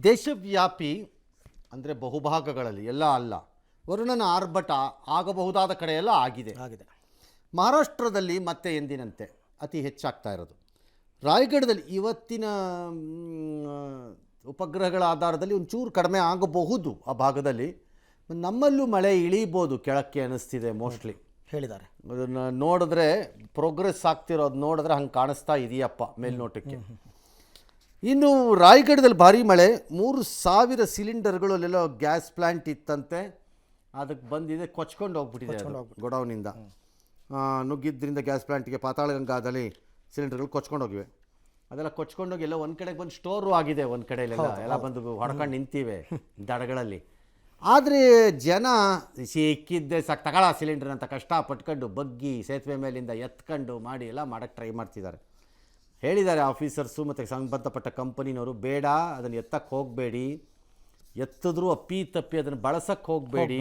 ದೇಶವ್ಯಾಪಿ ಅಂದರೆ ಬಹುಭಾಗಗಳಲ್ಲಿ ಎಲ್ಲ ಅಲ್ಲ, ವರುಣನ ಆರ್ಭಟ ಆಗಬಹುದಾದ ಕಡೆಯೆಲ್ಲ ಆಗಿದೆ. ಮಹಾರಾಷ್ಟ್ರದಲ್ಲಿ ಮತ್ತೆ ಎಂದಿನಂತೆ ಅತಿ ಹೆಚ್ಚಾಗ್ತಾ ಇರೋದು. ರಾಯಗಢದಲ್ಲಿ ಇವತ್ತಿನ ಉಪಗ್ರಹಗಳ ಆಧಾರದಲ್ಲಿ ಒಂಚೂರು ಕಡಿಮೆ ಆಗಬಹುದು ಆ ಭಾಗದಲ್ಲಿ. ನಮ್ಮಲ್ಲೂ ಮಳೆ ಇಳೀಬೋದು ಕೆಳಕ್ಕೆ ಅನ್ನಿಸ್ತಿದೆ ಮೋಸ್ಟ್ಲಿ ಹೇಳಿದ್ದಾರೆ. ಅದನ್ನು ನೋಡಿದ್ರೆ ಪ್ರೋಗ್ರೆಸ್ ಆಗ್ತಿರೋದು ನೋಡಿದ್ರೆ ಹಂಗೆ ಕಾಣಿಸ್ತಾ ಇದೆಯಪ್ಪ ಮೇಲ್ನೋಟಕ್ಕೆ. ಇನ್ನು ರಾಯಗಢದಲ್ಲಿ ಭಾರಿ ಮಳೆ, 3000 ಸಿಲಿಂಡರ್ಗಳು ಅಲ್ಲೆಲ್ಲೋ ಗ್ಯಾಸ್ ಪ್ಲ್ಯಾಂಟ್ ಇತ್ತಂತೆ, ಅದಕ್ಕೆ ಬಂದಿದೆ ಕೊಚ್ಕೊಂಡು ಹೋಗ್ಬಿಟ್ಟಿದೆ ಗೊಡೌನಿಂದ. ನುಗ್ಗಿದ್ದರಿಂದ ಗ್ಯಾಸ್ ಪ್ಲ್ಯಾಂಟ್ಗೆ ಪಾತಾಳಗಂಗಾದಲ್ಲಿ ಸಿಲಿಂಡರ್ಗಳು ಕೊಚ್ಕೊಂಡು ಹೋಗಿವೆ. ಅದೆಲ್ಲ ಕೊಚ್ಕೊಂಡೋಗಿ ಎಲ್ಲ ಒಂದು ಕಡೆಗೆ ಬಂದು ಸ್ಟೋರು ಆಗಿದೆ, ಒಂದು ಕಡೆಯಲ್ಲೆಲ್ಲ ಎಲ್ಲ ಬಂದು ಹೊಡ್ಕೊಂಡು ನಿಂತಿವೆ ದಡಗಳಲ್ಲಿ. ಆದರೆ ಜನ ಸಿಕ್ಕಿದ್ದೆ ಸಾಕು ತಗೊಳ ಸಿಲಿಂಡರ್ ಅಂತ ಕಷ್ಟಪಟ್ಕೊಂಡು ಬಗ್ಗಿ ಸೇತುವೆ ಮೇಲಿಂದ ಎತ್ಕೊಂಡು ಮಾಡಿ ಎಲ್ಲ ಮಾಡೋಕ್ಕೆ ಟ್ರೈ ಮಾಡ್ತಿದ್ದಾರೆ. ಹೇಳಿದ್ದಾರೆ ಆಫೀಸರ್ಸು ಮತ್ತು ಸಂಬಂಧಪಟ್ಟ ಕಂಪನಿನವರು, ಬೇಡ ಅದನ್ನು ಎತ್ತಕ್ಕೆ ಹೋಗಬೇಡಿ, ಎತ್ತಿದ್ರೂ ಅಪ್ಪಿ ತಪ್ಪಿ ಅದನ್ನು ಬಳಸಕ್ಕೆ ಹೋಗಬೇಡಿ,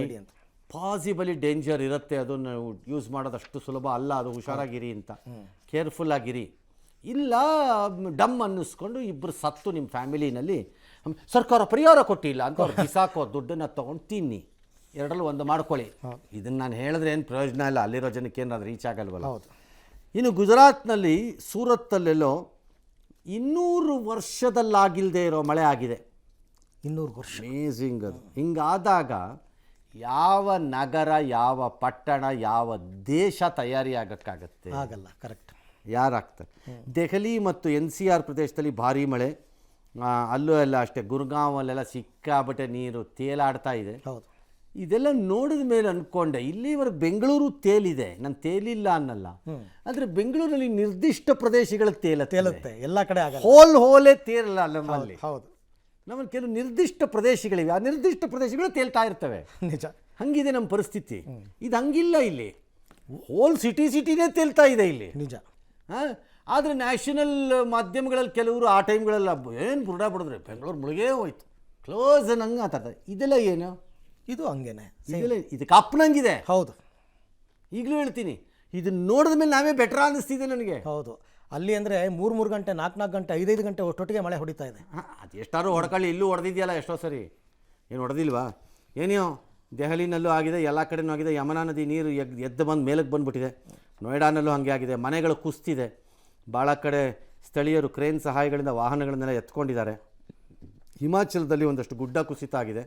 ಪಾಸಿಬಲಿ ಡೇಂಜರ್ ಇರುತ್ತೆ, ಅದನ್ನು ಯೂಸ್ ಮಾಡೋದಷ್ಟು ಸುಲಭ ಅಲ್ಲ, ಅದು ಹುಷಾರಾಗಿರಿ ಅಂತ, ಕೇರ್ಫುಲ್ಲಾಗಿರಿ. ಇಲ್ಲ ಡಮ್ ಅನ್ನಿಸ್ಕೊಂಡು ಇಬ್ಬರು ಸತ್ತು ನಿಮ್ಮ ಫ್ಯಾಮಿಲಿನಲ್ಲಿ ಸರ್ಕಾರ ಪರಿಹಾರ ಕೊಟ್ಟಿಲ್ಲ ಅಂತ ಅವ್ರು ಬಿಸಾಕೋ ದುಡ್ಡನ್ನು ತೊಗೊಂಡು ತಿನ್ನಿ, ಎರಡರಲ್ಲೂ ಒಂದು ಮಾಡ್ಕೊಳ್ಳಿ. ಇದನ್ನು ನಾನು ಹೇಳಿದ್ರೆ ಏನು ಪ್ರಯೋಜನ ಇಲ್ಲ, ಅಲ್ಲಿರೋ ಜನಕ್ಕೆ ಏನಾದ್ರು ರೀಚ್ ಆಗಲ್ವಲ್ಲ. ಇನ್ನು ಗುಜರಾತ್ನಲ್ಲಿ ಸೂರತ್ತಲ್ಲೆಲ್ಲೋ 200 ವರ್ಷದಲ್ಲಾಗಿಲ್ಲದೆ ಇರೋ ಮಳೆ ಆಗಿದೆ. 200 ವರ್ಷ, ಅಮೇಝಿಂಗ್ ಅದು. ಹಿಂಗಾದಾಗ ಯಾವ ನಗರ, ಯಾವ ಪಟ್ಟಣ, ಯಾವ ದೇಶ ತಯಾರಿ ಆಗೋಕ್ಕಾಗತ್ತೆ? ಆಗಲ್ಲ. ಕರೆಕ್ಟ್. ಯಾರಾಗ್ತಾರೆ? ದೆಹಲಿ ಮತ್ತು NCR ಪ್ರದೇಶದಲ್ಲಿ ಭಾರಿ ಮಳೆ, ಅಲ್ಲೂ ಎಲ್ಲ ಅಷ್ಟೇ. ಗುರ್ಗಾಂವಲ್ಲೆಲ್ಲ ಸಿಕ್ಕಾಬಟ್ಟೆ ನೀರು ತೇಲಾಡ್ತಾ ಇದೆ. ಹೌದು. ಇದೆಲ್ಲ ನೋಡಿದ ಮೇಲೆ ಅಂದ್ಕೊಂಡೆ, ಇಲ್ಲಿವರೆಗೆ ಬೆಂಗಳೂರು ತೇಲಿದೆ, ನಾನು ತೇಲಿಲ್ಲ ಅನ್ನಲ್ಲ, ಆದರೆ ಬೆಂಗಳೂರಲ್ಲಿ ನಿರ್ದಿಷ್ಟ ಪ್ರದೇಶಗಳು ತೇಲುತ್ತೆ, ಎಲ್ಲ ಕಡೆ ಆಗಲ್ಲ, ಹೋಲೇ ತೇಲಲ್ಲ ನಮ್ಮಲ್ಲಿ. ಹೌದು, ನಮ್ಮಲ್ಲಿ ಕೆಲವು ನಿರ್ದಿಷ್ಟ ಪ್ರದೇಶಗಳಿವೆ, ಆ ನಿರ್ದಿಷ್ಟ ಪ್ರದೇಶಗಳು ತೇಲ್ತಾ ಇರ್ತವೆ. ನಿಜ. ಹಂಗಿದೆ ನಮ್ಮ ಪರಿಸ್ಥಿತಿ. ಇದು ಹಂಗಿಲ್ಲ, ಇಲ್ಲಿ ಹೋಲ್ ಸಿಟಿನೇ ತೇಲ್ತಾ ಇದೆ ಇಲ್ಲಿ. ನಿಜ. ಆದರೆ ನ್ಯಾಷನಲ್ ಮಾಧ್ಯಮಗಳಲ್ಲಿ ಕೆಲವರು ಆ ಟೈಮ್ಗಳೆಲ್ಲ ಏನು ಬುರುಡ ಬಿಡಿದ್ರೆ ಬೆಂಗಳೂರು ಮುಳುಗೇ ಹೋಯ್ತು, ಕ್ಲೋಸ್ ಅನ್ನಂಗೆ ಮಾತಾಡ್ತಾರೆ. ಇದೆಲ್ಲ ಏನು? ಇದು ಹಂಗೇನೆ, ಇದೆಲ್ಲ ಇದಕ್ಕೆ ಅಪ್ಪನಂಗಿದೆ. ಹೌದು, ಈಗಲೂ ಹೇಳ್ತೀನಿ, ಇದನ್ನ ನೋಡಿದ ಮೇಲೆ ನಾವೇ ಬೆಟರ್ ಅನ್ನಿಸ್ತಿದೆ ನನಗೆ. ಹೌದು. ಅಲ್ಲಿ ಅಂದರೆ 3 ಗಂಟೆ, 4 ಗಂಟೆ, 5 ಗಂಟೆ ಒಟ್ಟೊಟ್ಟಿಗೆ ಮಳೆ ಹೊಡಿತಾ ಇದೆ. ಅದು ಎಷ್ಟಾರು ಹೊಡ್ಕೊಳ್ಳಿ, ಇಲ್ಲೂ ಹೊಡೆದಿದೆಯಲ್ಲ ಎಷ್ಟೋ ಸರಿ. ಏನು ಹೊಡೆದಿಲ್ವಾ? ಏನೋ ದೆಹಲಿನಲ್ಲೂ ಆಗಿದೆ, ಎಲ್ಲ ಕಡೆನೂ ಆಗಿದೆ. ಯಮುನಾ ನದಿ ನೀರು ಎದ್ದು ಬಂದು ಮೇಲಕ್ಕೆ ಬಂದುಬಿಟ್ಟಿದೆ. ನೋಯ್ಡಾನಲ್ಲೂ ಹಾಗೆ ಆಗಿದೆ, ಮನೆಗಳು ಕುಸ್ತಿದೆ. ಭಾಳ ಕಡೆ ಸ್ಥಳೀಯರು ಕ್ರೇನ್ ಸಹಾಯಗಳಿಂದ ವಾಹನಗಳನ್ನೆಲ್ಲ ಎತ್ಕೊಂಡಿದ್ದಾರೆ. ಹಿಮಾಚಲದಲ್ಲಿ ಒಂದಷ್ಟು ಗುಡ್ಡ ಕುಸಿತ ಆಗಿದೆ.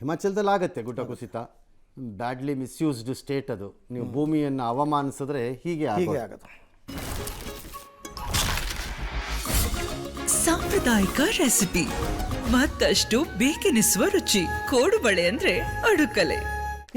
ಹಿಮಾಚಲದಲ್ಲಿ ಆಗುತ್ತೆ ಗುಡ್ಡ ಕುಸಿತ, ಬ್ಯಾಡ್ಲಿ ಮಿಸ್ಯೂಸ್ಡ್ ಸ್ಟೇಟ್ ಅದು. ನೀವು ಭೂಮಿಯನ್ನು ಅವಮಾನಿಸಿದ್ರೆ ಹೀಗೆ ಆಗೋದು. ಸಾಂಪ್ರದಾಯಿಕ ರೆಸಿಪಿ, ಮತ್ತಷ್ಟು ಬೇಕೆನಿಸುವ ರುಚಿ. ಕೋಡುಬಳೆ ಅಂದ್ರೆ ಅಡುಕಲೆ.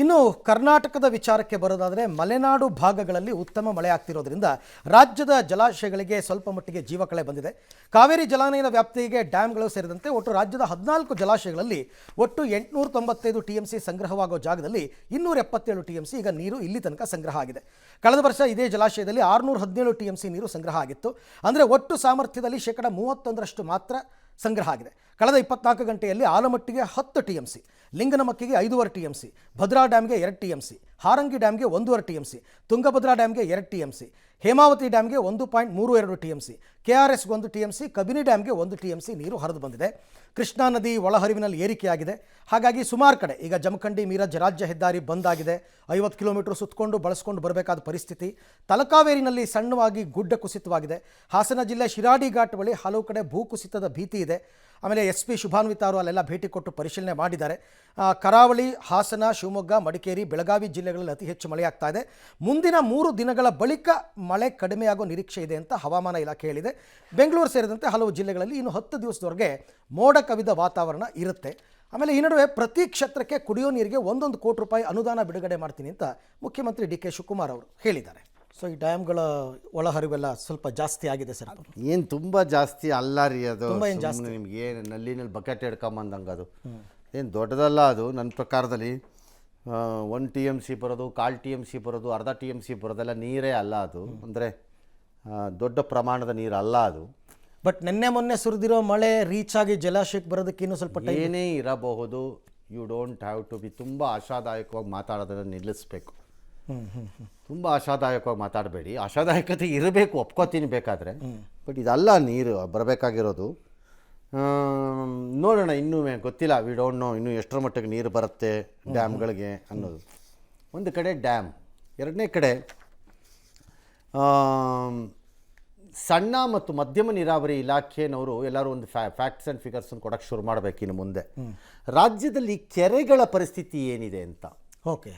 ಇನ್ನು ಕರ್ನಾಟಕದ ವಿಚಾರಕ್ಕೆ ಬರೋದಾದರೆ, ಮಲೆನಾಡು ಭಾಗಗಳಲ್ಲಿ ಉತ್ತಮ ಮಳೆ ಆಗ್ತಿರೋದ್ರಿಂದ ರಾಜ್ಯದ ಜಲಾಶಯಗಳಿಗೆ ಸ್ವಲ್ಪ ಮಟ್ಟಿಗೆ ಜೀವಕಳೆ ಬಂದಿದೆ. ಕಾವೇರಿ ಜಲಾನಯನ ವ್ಯಾಪ್ತಿಗೆ ಡ್ಯಾಮ್ಗಳು ಸೇರಿದಂತೆ ಒಟ್ಟು ರಾಜ್ಯದ 14 ಜಲಾಶಯಗಳಲ್ಲಿ ಒಟ್ಟು 895 TMC ಸಂಗ್ರಹವಾಗೋ ಜಾಗದಲ್ಲಿ 277 TMC ಈಗ ನೀರು ಇಲ್ಲಿ ತನಕ ಸಂಗ್ರಹ ಆಗಿದೆ. ಕಳೆದ ವರ್ಷ ಇದೇ ಜಲಾಶಯದಲ್ಲಿ 617 TMC ನೀರು ಸಂಗ್ರಹ ಆಗಿತ್ತು. ಅಂದರೆ ಒಟ್ಟು ಸಾಮರ್ಥ್ಯದಲ್ಲಿ 31% ಮಾತ್ರ ಸಂಗ್ರಹ ಆಗಿದೆ. ಕಳೆದ 24 ಗಂಟೆಯಲ್ಲಿ ಆಲಮಟ್ಟಿಗೆ 10 TMC, ಲಿಂಗನಮಕ್ಕಿಗೆ 5.5 TMC, Bhadra ಡ್ಯಾಮ್ಗೆ 2 TMC, Harangi ಡ್ಯಾಮ್ಗೆ 1.5 TMC, Tungabhadra ಡ್ಯಾಮ್ಗೆ 2 TMC, Hemavathi ಡ್ಯಾಮ್ಗೆ 1.32 TMC, KRS 1 TMC, Kabini ಡ್ಯಾಮ್ಗೆ 1 TMC ನೀರು ಹರಿದು ಬಂದಿದೆ. ಕೃಷ್ಣಾ ನದಿ ಒಳಹರಿವಿನಲ್ಲಿ ಏರಿಕೆಯಾಗಿದೆ. ಹಾಗಾಗಿ ಸುಮಾರು ಕಡೆ ಈಗ ಜಮಖಂಡಿ ಮೀರಜ್ ರಾಜ್ಯ ಹೆದ್ದಾರಿ ಬಂದ್ ಆಗಿದೆ. 50 ಕಿಲೋಮೀಟರ್ ಸುತ್ತಕೊಂಡು ಬಳಸ್ಕೊಂಡು ಬರಬೇಕಾದ ಪರಿಸ್ಥಿತಿ. ತಲಕಾವೇರಿನಲ್ಲಿ ಸಣ್ಣವಾಗಿ ಗುಡ್ಡ ಕುಸಿತವಾಗಿದೆ. ಹಾಸನ ಜಿಲ್ಲೆ ಶಿರಾಡಿ ಘಾಟ್ ಬಳಿ ಹಲವು ಕಡೆ ಭೂಕುಸಿತದ ಭೀತಿ ಇದೆ. ಆಮೇಲೆ SP ಶುಭಾನ್ವಿತಾರು ಅಲ್ಲೆಲ್ಲ ಭೇಟಿ ಕೊಟ್ಟು ಪರಿಶೀಲನೆ ಮಾಡಿದ್ದಾರೆ. ಕರಾವಳಿ, ಹಾಸನ, ಶಿವಮೊಗ್ಗ, ಮಡಿಕೇರಿ, ಬೆಳಗಾವಿ ಜಿಲ್ಲೆಗಳಲ್ಲಿ ಅತಿ ಹೆಚ್ಚು ಮಳೆಯಾಗ್ತಾ ಇದೆ. ಮುಂದಿನ 3 ದಿನಗಳ ಬಳಿಕ ಮಳೆ ಕಡಿಮೆಯಾಗೋ ನಿರೀಕ್ಷೆ ಇದೆ ಅಂತ ಹವಾಮಾನ ಇಲಾಖೆ ಹೇಳಿದೆ. ಬೆಂಗಳೂರು ಸೇರಿದಂತೆ ಹಲವು ಜಿಲ್ಲೆಗಳಲ್ಲಿ ಇನ್ನು 10 ದಿವಸದವರೆಗೆ ಮೋಡ ಕವಿದ ವಾತಾವರಣ ಇರುತ್ತೆ. ಆಮೇಲೆ ಈ ನಡುವೆ ಪ್ರತಿ ಕ್ಷೇತ್ರಕ್ಕೆ ಕುಡಿಯೋ ನೀರಿಗೆ 1 ಕೋಟಿ ರೂಪಾಯಿ ಅನುದಾನ ಬಿಡುಗಡೆ ಮಾಡ್ತೀನಿ ಅಂತ ಮುಖ್ಯಮಂತ್ರಿ DK ಶಿವಕುಮಾರ್ ಅವರು ಹೇಳಿದ್ದಾರೆ. ಸೊ ಈ ಡ್ಯಾಮ್ಗಳ ಒಳಹರಿವೆಲ್ಲ ಸ್ವಲ್ಪ ಜಾಸ್ತಿ ಆಗಿದೆ ಸರ್. ಏನು ತುಂಬ ಜಾಸ್ತಿ ಅಲ್ಲ ರೀ ಅದು. ನಿಮ್ಗೆ ಏನು ನಲ್ಲಿನಲ್ಲಿ ಬಕೆಟ್ ಹಿಡ್ಕೊಂಬಂದಂಗೆ ಅದು ಏನು ದೊಡ್ಡದಲ್ಲ ಅದು. ನನ್ನ ಪ್ರಕಾರದಲ್ಲಿ 1 TMC ಬರೋದು, 1/4 TMC ಬರೋದು, ಅರ್ಧ TMC ಬರೋದೆಲ್ಲ ನೀರೇ ಅಲ್ಲ ಅದು. ಅಂದರೆ ದೊಡ್ಡ ಪ್ರಮಾಣದ ನೀರು ಅಲ್ಲ ಅದು. ಬಟ್ ನಿನ್ನೆ ಮೊನ್ನೆ ಸುರಿದಿರೋ ಮಳೆ ರೀಚ್ ಆಗಿ ಜಲಾಶಯಕ್ಕೆ ಬರೋದಕ್ಕೆ ಇನ್ನೂ ಸ್ವಲ್ಪ ಏನೇ ಇರಬಹುದು. You don't have to be ತುಂಬ ಆಶಾದಾಯಕವಾಗಿ ಮಾತಾಡೋದನ್ನು ನಿಲ್ಲಿಸಬೇಕು. ತುಂಬ ಆಶಾದಾಯಕವಾಗಿ ಮಾತಾಡಬೇಡಿ. ಆಶಾದಾಯಕತೆ ಇರಬೇಕು, ಒಪ್ಕೋತೀನಿ ಬೇಕಾದರೆ. ಬಟ್ ಇದಲ್ಲ ನೀರು ಬರಬೇಕಾಗಿರೋದು. ನೋಡೋಣ, ಇನ್ನೂ ಗೊತ್ತಿಲ್ಲ, ವಿ ಡೋಂಟ್ ನೋ ಇನ್ನೂ ಎಷ್ಟರ ಮಟ್ಟಿಗೆ ನೀರು ಬರುತ್ತೆ ಡ್ಯಾಮ್ಗಳಿಗೆ ಅನ್ನೋದು. ಒಂದು ಕಡೆ ಡ್ಯಾಮ್, ಎರಡನೇ ಕಡೆ ಸಣ್ಣ ಮತ್ತು ಮಧ್ಯಮ ನೀರಾವರಿ ಇಲಾಖೆನವರು ಎಲ್ಲರೂ ಒಂದು ಫ್ಯಾಕ್ಟ್ಸ್ ಆ್ಯಂಡ್ ಫಿಗರ್ಸನ್ನು ಕೊಡೋಕ್ಕೆ ಶುರು ಮಾಡಬೇಕು ಇನ್ನು ಮುಂದೆ. ರಾಜ್ಯದಲ್ಲಿ ಕೆರೆಗಳ ಪರಿಸ್ಥಿತಿ ಏನಿದೆ ಅಂತ. ಓಕೆ.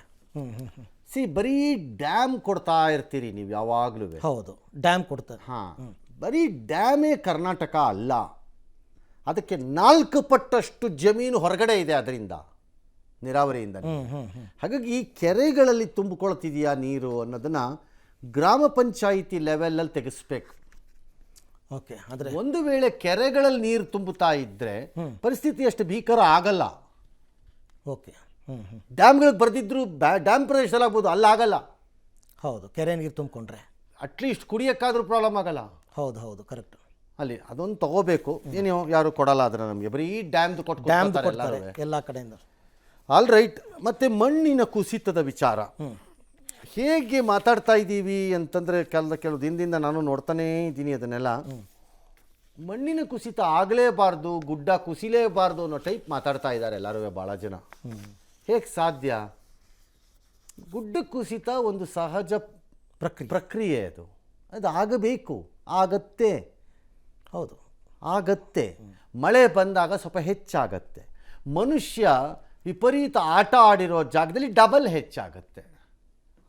ಬರೀ ಡ್ಯಾಮ್ ಕೊಡ್ತಾ ಇರ್ತೀರಿ ನೀವು ಯಾವಾಗಲೂ. ಹೌದು, ಡ್ಯಾಮ್ ಕೊಡ್ತಾರೆ. ಹಾಂ, ಬರೀ ಡ್ಯಾಮೇ ಕರ್ನಾಟಕ ಅಲ್ಲ, ಅದಕ್ಕೆ 4 ಪಟ್ಟಷ್ಟು ಜಮೀನು ಹೊರಗಡೆ ಇದೆ ಅದರಿಂದ, ನೀರಾವರಿಯಿಂದ. ಹಾಗಾಗಿ ಈ ಕೆರೆಗಳಲ್ಲಿ ತುಂಬಿಕೊಳ್ತಿದೆಯಾ ನೀರು ಅನ್ನೋದನ್ನು ಗ್ರಾಮ ಪಂಚಾಯಿತಿ ಲೆವೆಲಲ್ಲಿ ತೆಗೆಸ್ಬೇಕು. ಓಕೆ. ಆದರೆ ಒಂದು ವೇಳೆ ಕೆರೆಗಳಲ್ಲಿ ನೀರು ತುಂಬುತ್ತಾ ಇದ್ದರೆ ಪರಿಸ್ಥಿತಿ ಅಷ್ಟು ಭೀಕರ ಆಗಲ್ಲ. ಓಕೆ. ಡ್ಯಾಮ್ಗಳಿಗೆ ಬರೆದಿದ್ರು ಡ್ಯಾಮ್ ಪ್ರದೇಶದಲ್ಲಿ ಆಗ್ಬೋದು, ಅಲ್ಲಾಗಲ್ಲ. ಹೌದು, ಕೆರೆ ನೀರು ತುಂಬಿಕೊಂಡ್ರೆ ಅಟ್ಲೀಸ್ಟ್ ಕುಡಿಯೋಕ್ಕಾದ್ರೂ ಪ್ರಾಬ್ಲಮ್ ಆಗಲ್ಲ. ಹೌದು ಹೌದು, ಕರೆಕ್ಟ್. ಅಲ್ಲಿ ಅದೊಂದು ತಗೋಬೇಕು. ಏನು ಯಾರು ಕೊಡಲ್ಲ ಅದನ್ನು ನಮಗೆ, ಬರೀ ಡ್ಯಾಮ್ದು ಕೊಡ್ತಾರೆ ಎಲ್ಲ ಕಡೆಯಿಂದ. All right. ಮತ್ತು ಮಣ್ಣಿನ ಕುಸಿತದ ವಿಚಾರ ಹೇಗೆ ಮಾತಾಡ್ತಾ ಇದ್ದೀವಿ ಅಂತಂದರೆ, ಕೆಲವು ದಿನದಿಂದ ನಾನು ನೋಡ್ತಾನೇ ಇದ್ದೀನಿ ಅದನ್ನೆಲ್ಲ. ಮಣ್ಣಿನ ಕುಸಿತ ಆಗಲೇಬಾರ್ದು, ಗುಡ್ಡ ಕುಸಿಲೇಬಾರ್ದು ಅನ್ನೋ ಟೈಪ್ ಮಾತಾಡ್ತಾ ಇದ್ದಾರೆ ಎಲ್ಲರೂ, ಭಾಳ ಜನ. ಹೇಗೆ ಸಾಧ್ಯ? ಗುಡ್ಡ ಕುಸಿತ ಒಂದು ಸಹಜ ಪ್ರಕ್ರಿಯೆ, ಅದು ಆಗಬೇಕು, ಆಗತ್ತೆ. ಹೌದು, ಆಗತ್ತೆ. ಮಳೆ ಬಂದಾಗ ಸ್ವಲ್ಪ ಹೆಚ್ಚಾಗತ್ತೆ. ಮನುಷ್ಯ ವಿಪರೀತ ಆಟ ಆಡಿರೋ ಜಾಗದಲ್ಲಿ ಡಬಲ್ ಹೆಚ್ಚಾಗತ್ತೆ,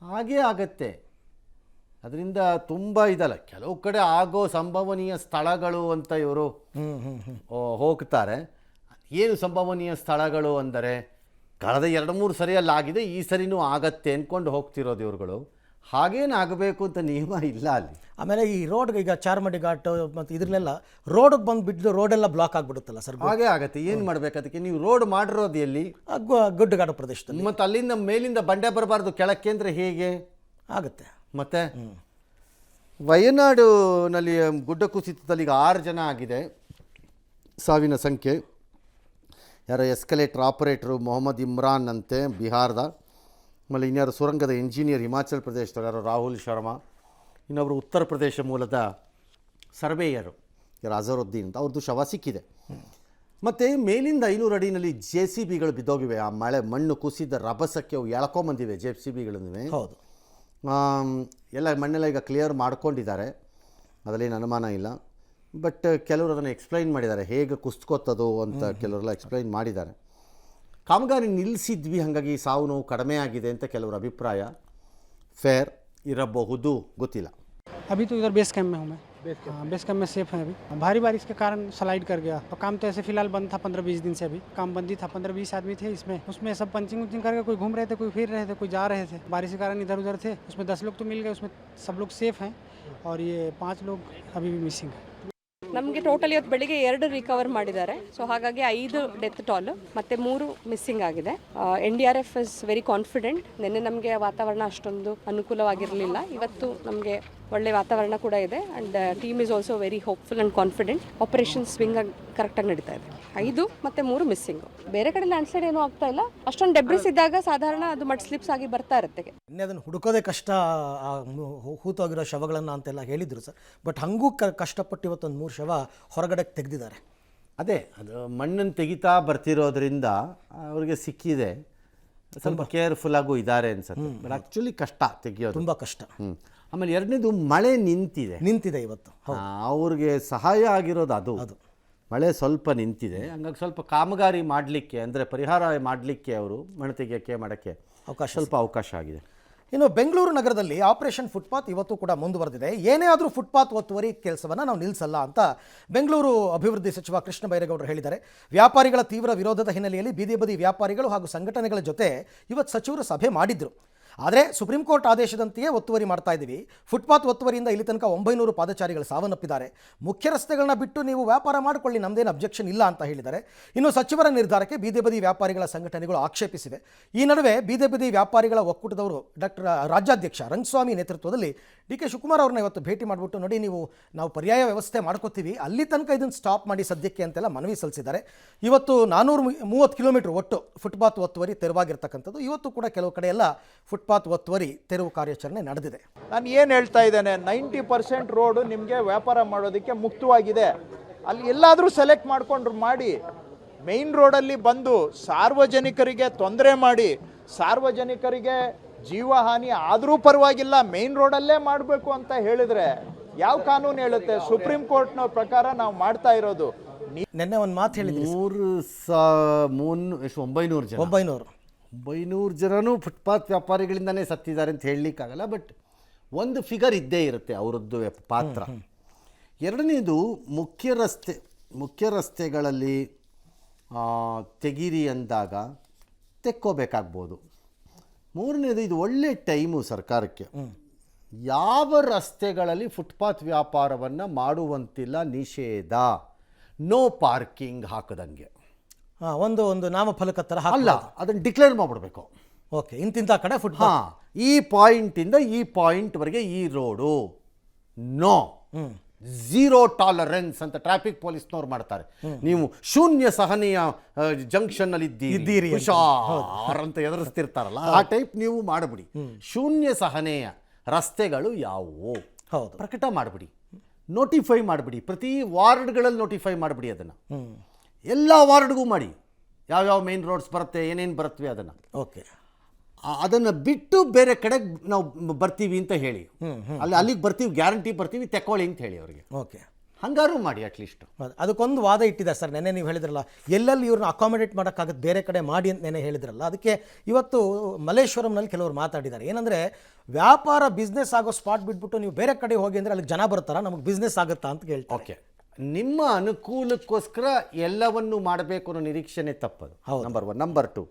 ಹಾಗೇ ಆಗತ್ತೆ. ಅದರಿಂದ ತುಂಬ ಇದಲ್ಲ. ಕೆಲವು ಕಡೆ ಆಗೋ ಸಂಭವನೀಯ ಸ್ಥಳಗಳು ಅಂತ ಇವರು ಹೋಗ್ತಾರೆ. ಏನು ಸಂಭವನೀಯ ಸ್ಥಳಗಳು ಅಂದರೆ, ಕಳೆದ 2-3 ಸರಿಯಲ್ಲಾಗಿದೆ, ಈ ಸರಿನೂ ಆಗತ್ತೆ ಅಂದ್ಕೊಂಡು ಹೋಗ್ತಿರೋದು ಇವ್ರುಗಳು. ಹಾಗೇನಾಗಬೇಕು ಅಂತ ನಿಯಮ ಇಲ್ಲ ಅಲ್ಲಿ. ಆಮೇಲೆ ಈ ರೋಡ್ಗೆ ಈಗ ಚಾರ್ಮಡಿ ಘಾಟ್ ಮತ್ತು ಇದ್ರನ್ನೆಲ್ಲ ರೋಡಿಗೆ ಬಂದು ಬಿದ್ದು ರೋಡೆಲ್ಲ ಬ್ಲಾಕ್ ಆಗಿಬಿಡುತ್ತಲ್ಲ ಸರ್. ಹಾಗೇ ಆಗುತ್ತೆ. ಏನು ಮಾಡಬೇಕು ಅದಕ್ಕೆ? ನೀವು ರೋಡ್ ಮಾಡಿರೋದು ಎಲ್ಲಿ? ಗುಡ್ಡಗಾಡು ಪ್ರದೇಶದಲ್ಲಿ. ಮತ್ತು ಅಲ್ಲಿಂದ ಮೇಲಿಂದ ಬಂಡೆ ಬರಬಾರ್ದು ಕೆಳಕ್ಕೆ ಅಂದರೆ ಹೇಗೆ ಆಗುತ್ತೆ? ಮತ್ತು ವಯನಾಡಿನಲ್ಲಿ ಗುಡ್ಡ ಕುಸಿತದಲ್ಲಿ ಈಗ 6 ಜನ ಆಗಿದೆ ಸಾವಿನ ಸಂಖ್ಯೆ. ಯಾರೋ ಎಸ್ಕಲೇಟರ್ ಆಪರೇಟ್ರು ಮೊಹಮ್ಮದ್ ಇಮ್ರಾನ್ ಅಂತೆ, ಬಿಹಾರದ. ಆಮೇಲೆ ಇನ್ಯಾರು ಸುರಂಗದ ಇಂಜಿನಿಯರ್ ಹಿಮಾಚಲ್ ಪ್ರದೇಶದವ್ರು ಯಾರೋ ರಾಹುಲ್ ಶರ್ಮಾ. ಇನ್ನೊಬ್ಬರು ಉತ್ತರ ಪ್ರದೇಶ ಮೂಲದ ಸರ್ವೇಯರು ಯಾರು ಅಜರುದ್ದೀನ್ ಅಂತ, ಅವ್ರದ್ದು ಶವ ಸಿಕ್ಕಿದೆ. ಮತ್ತು ಮೇಲಿಂದ 500 ಅಡಿನಲ್ಲಿ JCBಗಳು ಬಿದ್ದೋಗಿವೆ. ಆ ಮಣ್ಣು ಕುಸಿದ ರಭಸಕ್ಕೆ ಅವು ಎಳ್ಕೊಂಬಂದಿವೆ JCBಗಳನ್ನೇ. ಹೌದು, ಎಲ್ಲ ಮಣ್ಣೆಲ್ಲ ಈಗ ಕ್ಲಿಯರ್ ಮಾಡ್ಕೊಂಡಿದ್ದಾರೆ, ಅದರಲ್ಲೇನು ಅನುಮಾನ ಇಲ್ಲ. ಬಟ್ ಕೆಲವರು ಅದನ್ನು ಎಕ್ಸ್ಪ್ಲೈನ್ ಮಾಡಿದ್ದಾರೆ, ಹೇಗೆ ಕುಸ್ಕೋತದು ಅಂತ ಕೆಲವರೆಲ್ಲ ಎಕ್ಸ್ಪ್ಲೈನ್ ಮಾಡಿದ್ದಾರೆ. ಕಾಮಗಾರಿ ನಿಲ್ಲಿಸಿದ್ವಿ, ಹಾಗಾಗಿ ಸಾವು ನೋವು ಕಡಿಮೆ ಆಗಿದೆ ಅಂತ ಕೆಲವರ ಅಭಿಪ್ರಾಯ. ಫೇರ್ ಇರಬಹುದು, ಗೊತ್ತಿಲ್ಲ. अभी तो इधर बेस कैंप में हूँ मैं। बेस कैंप में सेफ है अभी। भारी बारिश के कारण स्लाइड कर गया और काम तो ऐसे फिलहाल बंद था 15-20 दिन से। अभी काम बंदी था, 15-20 आदमी थे इसमें। उसमें सब पंचिंग उंचिंग करके कोई घूम रहे थे, कोई फिर रहे थे, कोई जा रहे थे। बारिश के कारण इधर उधर थे। उसमें 10 लोग तो मिल गए, उसमें सब लोग सेफ हैं और ये 5 लोग अभी भी मिसिंग है। ನಮಗೆ ಟೋಟಲ್ ಇವತ್ತು ಬೆಳಿಗ್ಗೆ 2 ರಿಕವರ್ ಮಾಡಿದ್ದಾರೆ. ಸೊ ಹಾಗಾಗಿ 5 ಡೆತ್ ಟಾಲ್ ಮತ್ತು 3 ಮಿಸ್ಸಿಂಗ್ ಆಗಿದೆ. NDRF is very confident. ನಿನ್ನೆ ನಮಗೆ ವಾತಾವರಣ ಅಷ್ಟೊಂದು ಅನುಕೂಲವಾಗಿರಲಿಲ್ಲ, ಇವತ್ತು ನಮಗೆ ಒಳ್ಳೆ ವಾತಾವರಣ ಕೂಡ ಇದೆ. And team is also very hopeful and confident. Operation swing ಆಗಿ ಕರೆಕ್ಟಾಗಿ ನಡೀತಾ ಇದೆ. 5 ಮತ್ತು 3 ಮಿಸ್ಸಿಂಗು. ಬೇರೆ ಕಡೆ ಲ್ಯಾಂಡ್ಸ್ಲೈಡ್ ಏನೂ ಆಗ್ತಾ ಇಲ್ಲ. ಅಷ್ಟೊಂದು ಡೆಬ್ರಿಸ್ ಇದ್ದಾಗ ಸಾಧಾರಣ ಅದು ಮಡ್ ಸ್ಲಿಪ್ಸ್ ಆಗಿ ಬರ್ತಾ ಇರುತ್ತೆ. ಇನ್ನೇ ಅದನ್ನು ಹುಡುಕೋದೇ ಕಷ್ಟ, ಹೂತೋಗಿರೋ ಶವಗಳನ್ನು ಅಂತೆಲ್ಲ ಹೇಳಿದರು ಸರ್. ಬಟ್ ಹಂಗೂ ಕಷ್ಟಪಟ್ಟು ಇವತ್ತೊಂದು 3 ಶವ ಹೊರಗಡೆ ತೆಗೆದಿದ್ದಾರೆ. ಅದೇ ಅದು ಮಣ್ಣನ್ನು ತೆಗಿತಾ ಬರ್ತಿರೋದ್ರಿಂದ ಅವ್ರಿಗೆ ಸಿಕ್ಕಿದೆ, ಸ್ವಲ್ಪ ಕೇರ್ಫುಲ್ಲಾಗೂ ಇದ್ದಾರೆ ಅನ್ಸುತ್ತೆ. ಬಟ್ ಆ್ಯಕ್ಚುಲಿ ಕಷ್ಟ ತೆಗಿಯೋದು, ತುಂಬ ಕಷ್ಟ. ಆಮೇಲೆ ಎರಡನೇದು ಮಳೆ ನಿಂತಿದೆ ಇವತ್ತು. ಅವ್ರಿಗೆ ಸಹಾಯ ಆಗಿರೋದು ಅದು ಮಳೆ ಸ್ವಲ್ಪ ನಿಂತಿದೆ. ಹಂಗಾಗಿ ಸ್ವಲ್ಪ ಕಾಮಗಾರಿ ಮಾಡಲಿಕ್ಕೆ, ಅಂದರೆ ಪರಿಹಾರ ಮಾಡಲಿಕ್ಕೆ, ಅವರು ಮಣ್ಣು ತೆಗಿಯೋಕ್ಕೆ ಮಾಡೋಕ್ಕೆ ಸ್ವಲ್ಪ ಅವಕಾಶ ಆಗಿದೆ. ಇನ್ನು ಬೆಂಗಳೂರು ನಗರದಲ್ಲಿ ಆಪರೇಷನ್ ಫುಟ್ಪಾತ್ ಇವತ್ತು ಕೂಡ ಮುಂದುವರೆದಿದೆ. ಏನೇ ಆದರೂ ಫುಟ್ಪಾತ್ ಒತ್ತುವರಿ ಕೆಲಸವನ್ನು ನಾವು ನಿಲ್ಲಿಸಲ್ಲ ಅಂತ ಬೆಂಗಳೂರು ಅಭಿವೃದ್ಧಿ ಸಚಿವ ಕೃಷ್ಣ ಬೈರೇಗೌಡರು ಹೇಳಿದ್ದಾರೆ. ವ್ಯಾಪಾರಿಗಳ ತೀವ್ರ ವಿರೋಧದ ಹಿನ್ನೆಲೆಯಲ್ಲಿ ಬೀದಿ ಬದಿ ವ್ಯಾಪಾರಿಗಳು ಹಾಗೂ ಸಂಘಟನೆಗಳ ಜೊತೆ ಇವತ್ತು ಸಚಿವರು ಸಭೆ ಮಾಡಿದ್ರು. ಆದರೆ ಸುಪ್ರೀಂ ಕೋರ್ಟ್ ಆದೇಶದಂತೆಯೇ ಒತ್ತುವರಿ ಮಾಡ್ತಾ ಇದ್ದೀವಿ. ಫುಟ್ಪಾತ್ ಒತ್ತುವರಿಯಿಂದ ಇಲ್ಲಿ ತನಕ 900 ಪಾದಚಾರಿಗಳು ಸಾವನ್ನಪ್ಪಿದ್ದಾರೆ. ಮುಖ್ಯ ರಸ್ತೆಗಳನ್ನ ಬಿಟ್ಟು ನೀವು ವ್ಯಾಪಾರ ಮಾಡಿಕೊಳ್ಳಿ, ನಮ್ಮದೇನು ಅಬ್ಜೆಕ್ಷನ್ ಇಲ್ಲ ಅಂತ ಹೇಳಿದ್ದಾರೆ. ಇನ್ನು ಸಚಿವರ ನಿರ್ಧಾರಕ್ಕೆ ಬೀದಿ ಬದಿ ವ್ಯಾಪಾರಿಗಳ ಸಂಘಟನೆಗಳು ಆಕ್ಷೇಪಿಸಿವೆ. ಈ ನಡುವೆ ಬೀದಿ ಬದಿ ವ್ಯಾಪಾರಿಗಳ ಒಕ್ಕೂಟದವರು ರಾಜ್ಯಾಧ್ಯಕ್ಷ ರಂಗಸ್ವಾಮಿ ನೇತೃತ್ವದಲ್ಲಿ DK ಶಿವಕುಮಾರ್ ಅವ್ರನ್ನ ಇವತ್ತು ಭೇಟಿ ಮಾಡಿಬಿಟ್ಟು, ನೋಡಿ ನಾವು ಪರ್ಯಾಯ ವ್ಯವಸ್ಥೆ ಮಾಡ್ಕೋತೀವಿ, ಅಲ್ಲಿ ತನಕ ಇದನ್ನು ಸ್ಟಾಪ್ ಮಾಡಿ ಸದ್ಯಕ್ಕೆ ಅಂತೆಲ್ಲ ಮನವಿ ಸಲ್ಲಿಸಿದ್ದಾರೆ. ಇವತ್ತು 430 ಕಿಲೋಮೀಟರ್ ಒಟ್ಟು ಫುಟ್ಪಾತ್ ಒತ್ತುವರಿ ತೆರವಾಗಿರ್ತಕ್ಕಂಥದ್ದು. ಇವತ್ತು ಕೂಡ ಕೆಲವು ಕಡೆ ಎಲ್ಲ ಫುಟ್ಪಾತ್ ಒತ್ತುವರಿ ತೆರವು ಕಾರ್ಯಾಚರಣೆ ನಡೆದಿದೆ. ನಾನು ಏನು ಹೇಳ್ತಾ ಇದ್ದೇನೆ, 90% ರೋಡು ನಿಮಗೆ ವ್ಯಾಪಾರ ಮಾಡೋದಕ್ಕೆ ಮುಕ್ತವಾಗಿದೆ. ಅಲ್ಲಿ ಎಲ್ಲಾದರೂ ಸೆಲೆಕ್ಟ್ ಮಾಡಿಕೊಂಡ್ರು ಮಾಡಿ. ಮೇನ್ ರೋಡಲ್ಲಿ ಬಂದು ಸಾರ್ವಜನಿಕರಿಗೆ ತೊಂದರೆ ಮಾಡಿ ಸಾರ್ವಜನಿಕರಿಗೆ ಜೀವಹಾನಿ ಆದರೂ ಪರವಾಗಿಲ್ಲ ಮೇನ್ ರೋಡಲ್ಲೇ ಮಾಡಬೇಕು ಅಂತ ಹೇಳಿದ್ರೆ ಯಾವ ಕಾನೂನು ಹೇಳುತ್ತೆ? ಸುಪ್ರೀಂ ಕೋರ್ಟ್ನ ಪ್ರಕಾರ ನಾವು ಮಾಡ್ತಾ ಇರೋದು. ನಿನ್ನೆ ಒಂದು ಮಾತು ಹೇಳಿದ್ರಿ, 900 ಜನ 900 ಜನನೂ ಫುಟ್ಪಾತ್ ವ್ಯಾಪಾರಿಗಳಿಂದನೇ ಸತ್ತಿದ್ದಾರೆ ಅಂತ ಹೇಳಲಿಕ್ಕಾಗಲ್ಲ. ಬಟ್ ಒಂದು ಫಿಗರ್ ಇದ್ದೇ ಇರುತ್ತೆ ಅವರದ್ದು ಪಾತ್ರ. ಎರಡನೇದು ಮುಖ್ಯ ರಸ್ತೆಗಳಲ್ಲಿ ತೆಗೀರಿ ಅಂದಾಗ ತೆಕ್ಕೋಬೇಕಾಗ್ಬೋದು. ಮೂರನೇದು, ಇದು ಒಳ್ಳೆ ಟೈಮು ಸರ್ಕಾರಕ್ಕೆ. ಯಾವ ರಸ್ತೆಗಳಲ್ಲಿ ಫುಟ್ಪಾತ್ ವ್ಯಾಪಾರವನ್ನು ಮಾಡುವಂತಿಲ್ಲ, ನಿಷೇಧ, ನೋ ಪಾರ್ಕಿಂಗ್ ಹಾಕದಂಗೆ. ಒಂದು ನಾಮಫಲಕ ಥರ ಅಲ್ಲ, ಅದನ್ನು ಡಿಕ್ಲೇರ್ ಮಾಡಿಬಿಡ್ಬೇಕು. ಓಕೆ, ಇಂತಿಂಥ ಕಡೆ ಫುಟ್ಪಾತ್, ಈ ಪಾಯಿಂಟಿಂದ ಈ ಪಾಯಿಂಟ್ವರೆಗೆ ಈ ರೋಡು ನೋ, 0 ಟಾಲರೆನ್ಸ್ ಅಂತ ಟ್ರಾಫಿಕ್ ಪೊಲೀಸ್ನವ್ರು ಮಾಡ್ತಾರೆ. ನೀವು ಶೂನ್ಯ ಸಹನೆಯ ಜಂಕ್ಷನ್ನಲ್ಲಿ ಇದ್ದೀರಿ ಅಂತ ಎದುರಿಸ್ತಿರ್ತಾರಲ್ಲ, ಆ ಟೈಪ್ ನೀವು ಮಾಡಿಬಿಡಿ. ಶೂನ್ಯ ಸಹನೆಯ ರಸ್ತೆಗಳು ಯಾವುವು ಪ್ರಕಟ ಮಾಡಿಬಿಡಿ, ನೋಟಿಫೈ ಮಾಡಿಬಿಡಿ. ಪ್ರತಿ ವಾರ್ಡ್ಗಳಲ್ಲಿ ನೋಟಿಫೈ ಮಾಡಿಬಿಡಿ. ಅದನ್ನು ಎಲ್ಲ ವಾರ್ಡ್ಗೂ ಮಾಡಿ, ಯಾವ್ಯಾವ ಮೇನ್ ರೋಡ್ಸ್ ಬರುತ್ತೆ, ಏನೇನು ಬರುತ್ತವೆ ಅದನ್ನು. ಓಕೆ, ಅದನ್ನು ಬಿಟ್ಟು ಬೇರೆ ಕಡೆಗೆ ನಾವು ಬರ್ತೀವಿ ಅಂತ ಹೇಳಿ, ಅಲ್ಲಿಗೆ ಬರ್ತೀವಿ, ಗ್ಯಾರಂಟಿ ಬರ್ತೀವಿ, ತೆಕ್ಕೊಳ್ಳಿ ಅಂತ ಹೇಳಿ ಅವರಿಗೆ. ಓಕೆ, ಹಂಗಾರು ಮಾಡಿ ಅಟ್ಲೀಸ್ಟ್. ಅದಕ್ಕೊಂದು ವಾದ ಇಟ್ಟಿದ್ದಾರೆ ಸರ್. ನೆನ್ನೆ ನೀವು ಹೇಳಿದ್ರಲ್ಲ, ಎಲ್ಲೆಲ್ಲಿ ಇವ್ರನ್ನ ಅಕಾಮಿಡೇಟ್ ಮಾಡೋಕ್ಕಾಗತ್ತೆ ಬೇರೆ ಕಡೆ ಮಾಡಿ ಅಂತ ನೆನ್ನೆ ಹೇಳಿದ್ರಲ್ಲ, ಅದಕ್ಕೆ ಇವತ್ತು ಮಲ್ಲೇಶ್ವರಂನಲ್ಲಿ ಕೆಲವರು ಮಾತಾಡಿದ್ದಾರೆ. ಏನಂದರೆ, ವ್ಯಾಪಾರ ಬಿಸ್ನೆಸ್ ಆಗೋ ಸ್ಪಾಟ್ ಬಿಟ್ಬಿಟ್ಟು ನೀವು ಬೇರೆ ಕಡೆ ಹೋಗಿ ಅಂದರೆ ಅಲ್ಲಿ ಜನ ಬರ್ತಾರ, ನಮಗೆ ಬಿಸ್ನೆಸ್ ಆಗುತ್ತಾ ಅಂತ ಹೇಳ್ತಾರೆ. ಓಕೆ, ನಿಮ್ಮ ಅನುಕೂಲಕ್ಕೋಸ್ಕರ ಎಲ್ಲವನ್ನೂ ಮಾಡಬೇಕು ಅನ್ನೋ ನಿರೀಕ್ಷೆನೇ ತಪ್ಪದು. ನಂಬರ್ 1. ನಂಬರ್ 2,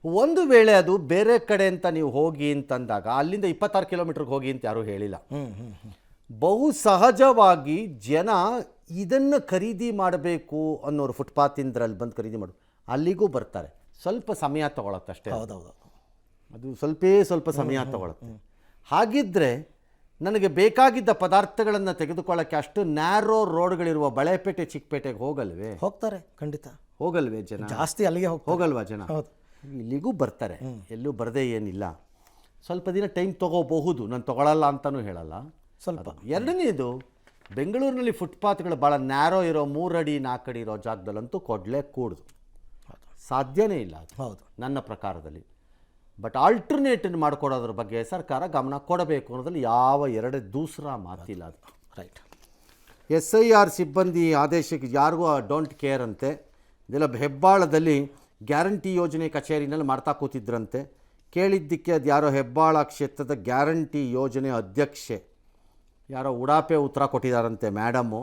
ಒಂದು ವೇಳೆ ಅದು ಬೇರೆ ಕಡೆ ಅಂತ ನೀವು ಹೋಗಿ ಅಂತಂದಾಗ ಅಲ್ಲಿಂದ 26 ಕಿಲೋಮೀಟರ್ಗೆ ಹೋಗಿ ಅಂತ ಯಾರೂ ಹೇಳಿಲ್ಲ. ಬಹು ಸಹಜವಾಗಿ ಜನ ಇದನ್ನು ಖರೀದಿ ಮಾಡಬೇಕು ಅನ್ನೋರು ಫುಟ್ಪಾತಿಂದ್ರಲ್ಲಿ ಬಂದು ಖರೀದಿ ಮಾಡು ಅಲ್ಲಿಗೂ ಬರ್ತಾರೆ. ಸ್ವಲ್ಪ ಸಮಯ ತಗೊಳತ್ತೆ ಅಷ್ಟೇ. ಹೌದೌದು, ಅದು ಸ್ವಲ್ಪ ಸಮಯ ತಗೊಳುತ್ತೆ. ಹಾಗಿದ್ದರೆ ನನಗೆ ಬೇಕಾಗಿದ್ದ ಪದಾರ್ಥಗಳನ್ನು ತೆಗೆದುಕೊಳ್ಳೋಕ್ಕೆ ಅಷ್ಟು ನ್ಯಾರೋ ರೋಡ್ಗಳಿರುವ ಬಳೆಪೇಟೆ, ಚಿಕ್ಕಪೇಟೆಗೆ ಹೋಗಲ್ವೇ? ಹೋಗ್ತಾರೆ, ಖಂಡಿತ ಹೋಗಲ್ವೇ ಜನ? ಜಾಸ್ತಿ ಅಲ್ಲಿಗೆ ಹೋಗಲ್ವಾ ಜನ? ಇಲ್ಲಿಗೂ ಬರ್ತಾರೆ, ಎಲ್ಲೂ ಬರದೇ ಏನಿಲ್ಲ. ಸ್ವಲ್ಪ ದಿನ ಟೈಮ್ ತೊಗೋಬಹುದು, ನಾನು ತೊಗೊಳಲ್ಲ ಅಂತಲೂ ಹೇಳಲ್ಲ. ಸ್ವಲ್ಪ. ಎರಡನೇದು, ಬೆಂಗಳೂರಿನಲ್ಲಿ ಫುಟ್ಪಾತ್ಗಳು ಭಾಳ ನ್ಯಾರೋ ಇರೋ 3 ಅಡಿ 4 ಅಡಿ ಇರೋ ಜಾಗದಲ್ಲಂತೂ ಕೊಡಲೇ ಕೂಡುದು, ಸಾಧ್ಯನೇ ಇಲ್ಲ ಅದು. ಹೌದು, ನನ್ನ ಪ್ರಕಾರದಲ್ಲಿ. ಬಟ್ ಆಲ್ಟರ್ನೇಟಿವ್ ಮಾಡಿಕೊಡೋದ್ರ ಬಗ್ಗೆ ಸರ್ಕಾರ ಗಮನ ಕೊಡಬೇಕು ಅನ್ನೋದ್ರಲ್ಲಿ ಯಾವ ದೂಸರ ಮಾತಿಲ್ಲ. ಅದು ರೈಟ್. SIR ಸಿಬ್ಬಂದಿ ಆದೇಶಕ್ಕೆ ಯಾರಿಗೂ ಡೋಂಟ್ ಕೇರ್ ಅಂತೆ. ಇದೆಲ್ಲ ಹೆಬ್ಬಾಳದಲ್ಲಿ ಗ್ಯಾರಂಟಿ ಯೋಜನೆ ಕಚೇರಿನಲ್ಲಿ ಮಾಡ್ತಾ ಕೂತಿದ್ರಂತೆ. ಕೇಳಿದ್ದಕ್ಕೆ ಅದು ಯಾರೋ ಹೆಬ್ಬಾಳ ಕ್ಷೇತ್ರದ ಗ್ಯಾರಂಟಿ ಯೋಜನೆ ಅಧ್ಯಕ್ಷೆ ಯಾರೋ ಉಡಾಪೆ ಉತ್ತರ ಕೊಟ್ಟಿದ್ದಾರಂತೆ ಮೇಡಮ್ಮು.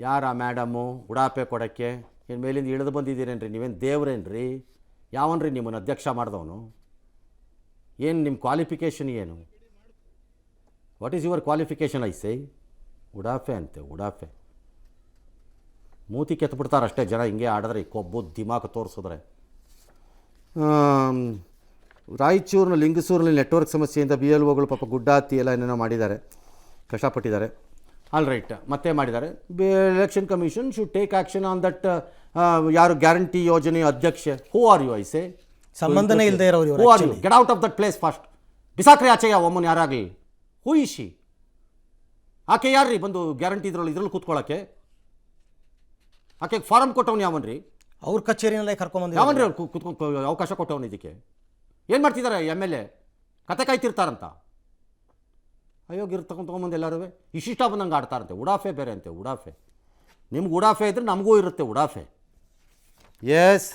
ಯಾರ ಮೇಡಮ್ಮು ಉಡಾಪೆ ಕೊಡೋಕ್ಕೆ? ಏನು ಮೇಲಿಂದ ಇಳಿದು ಬಂದಿದ್ದೀರೇನ್ರಿ? ನೀವೇನು ದೇವ್ರೇನ್ರಿ? ಯಾವನ್ರಿ ನಿಮ್ಮನ್ನು ಅಧ್ಯಕ್ಷ ಮಾಡಿದವನು? ಏನು ನಿಮ್ಮ ಕ್ವಾಲಿಫಿಕೇಷನ್ ಏನು? What is your qualification? ಐಸೈ ಉಡಾಫೆ ಅಂತೆ, ಉಡಾಫೆ. ಮೂತಿ ಕೆತ್ಬಿಡ್ತಾರೆ ಅಷ್ಟೇ ಜನ ಹಿಂಗೆ ಆಡಿದ್ರೆ, ಕೊಬ್ಬು ದಿಮಾಕ್ ತೋರಿಸಿದ್ರೆ. ರಾಯಚೂರಿನ ಲಿಂಗಸೂರಿನಲ್ಲಿ ನೆಟ್ವರ್ಕ್ ಸಮಸ್ಯೆಯಿಂದ BLOಗಳು ಪಾಪ ಗುಡ್ಡಾತಿ ಎಲ್ಲ ಏನೇನೋ ಮಾಡಿದ್ದಾರೆ, ಕಷ್ಟಪಟ್ಟಿದ್ದಾರೆ. ಆಲ್ ರೈಟ್, ಮತ್ತೆ ಮಾಡಿದ್ದಾರೆ. Election commission should take action on that. ಯಾರು ಗ್ಯಾರಂಟಿ ಯೋಜನೆ ಅಧ್ಯಕ್ಷೆ? Who are you? ಐಸೆ ಸಂಬಂಧನೇ ಇಲ್ಲದೆ ಇರೋರು. Who are you? Get out of that place fast. ಬಿಸಾಕ್ರಿ ಆಚೆಯ ಒಮ್ಮನ್ ಯಾರಾಗಲಿ. Who is she? ಆಕೆ ಯಾರ್ರಿ ಬಂದು ಗ್ಯಾರಂಟಿ ಇದ್ರಲ್ಲಿ ಕೂತ್ಕೊಳ್ಳೋಕ್ಕೆ? ಆಕೆಗೆ ಫಾರಮ್ ಕೊಟ್ಟವನು ಯಾವನ್ರಿ? ಅವ್ರ ಕಚೇರಿನಲ್ಲೇ ಕರ್ಕೊಂಬಂದು ಯಾವನ್ರಿ ಅವ್ರು ಕೂತ್ಕೊಂಡು ಅವಕಾಶ ಕೊಟ್ಟವನು? ಇದಕ್ಕೆ ಏನು ಮಾಡ್ತಿದ್ದಾರೆ? MLA ಕತೆ ಕಾಯ್ತಿರ್ತಾರಂತ. ಅಯೋಗ್ಯ ತೊಗೊಂಬಂದು ಎಲ್ಲರೂ ಇಷ್ಟ ಬಂದಂಗೆ ಆಡ್ತಾರಂತೆ. ಉಡಾಫೆ ಬೇರೆ ಅಂತೆ, ಉಡಾಫೆ. ನಿಮ್ಗೆ ಉಡಾಫೆ ಇದ್ರೆ ನಮಗೂ ಇರುತ್ತೆ ಉಡಾಫೆ. ಎಸ್,